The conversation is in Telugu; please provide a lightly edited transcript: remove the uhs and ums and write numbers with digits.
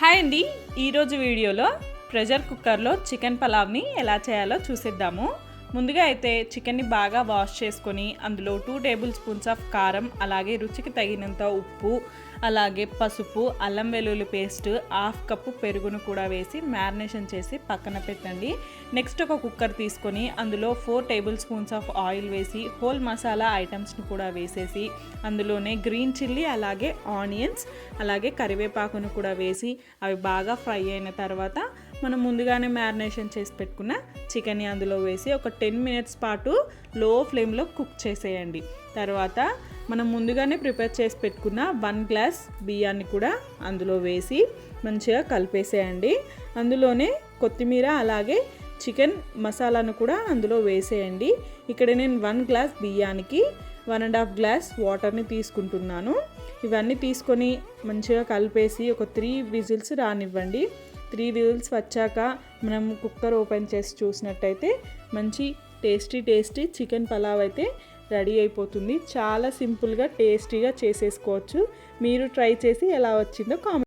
హాయ్ అండి, ఈరోజు వీడియోలో ప్రెషర్ కుక్కర్లో చికెన్ పలావ్ని ఎలా చేయాలో చూసేద్దాము. ముందుగా అయితే చికెన్ని బాగా వాష్ చేసుకొని అందులో 2 టేబుల్ స్పూన్స్ ఆఫ్ కారం, అలాగే రుచికి తగినంత ఉప్పు, అలాగే పసుపు, అల్లం వెల్లుల్లి పేస్ట్, 1/2 కప్పు పెరుగును కూడా వేసి మ్యారినేషన్ చేసి పక్కన పెట్టండి. నెక్స్ట్ ఒక కుక్కర్ తీసుకొని అందులో 4 టేబుల్ స్పూన్స్ ఆఫ్ ఆయిల్ వేసి హోల్ మసాలా ఐటమ్స్ని కూడా వేసేసి అందులోనే గ్రీన్ చిల్లీ, అలాగే ఆనియన్స్, అలాగే కరివేపాకును కూడా వేసి అవి బాగా ఫ్రై అయిన తర్వాత మనం ముందుగానే మ్యారినేషన్ చేసి పెట్టుకున్న చికెన్ని అందులో వేసి ఒక 10 మినిట్స్ పాటు లో ఫ్లేమ్లో కుక్ చేసేయండి. తర్వాత మనం ముందుగానే ప్రిపేర్ చేసి పెట్టుకున్న 1 గ్లాస్ బియ్యాన్ని కూడా అందులో వేసి మంచిగా కలిపేసేయండి. అందులోనే కొత్తిమీర, అలాగే చికెన్ మసాలాను కూడా అందులో వేసేయండి. ఇక్కడ నేను 1 గ్లాస్ బియ్యానికి 1.5 గ్లాస్ వాటర్ని తీసుకుంటున్నాను. ఇవన్నీ తీసుకొని మంచిగా కలిపేసి ఒక 3 విజిల్స్ రానివ్వండి. 3 విజిల్స్ వచ్చాక మనం కుక్కర్ ఓపెన్ చేసి చూసినట్టయితే మంచి టేస్టీ చికెన్ పలావ్ అయితే రెడీ అయిపోతుంది. చాలా సింపుల్గా టేస్టీగా చేసేసుకోవచ్చు. మీరు ట్రై చేసి ఎలా వచ్చిందో కామెంట్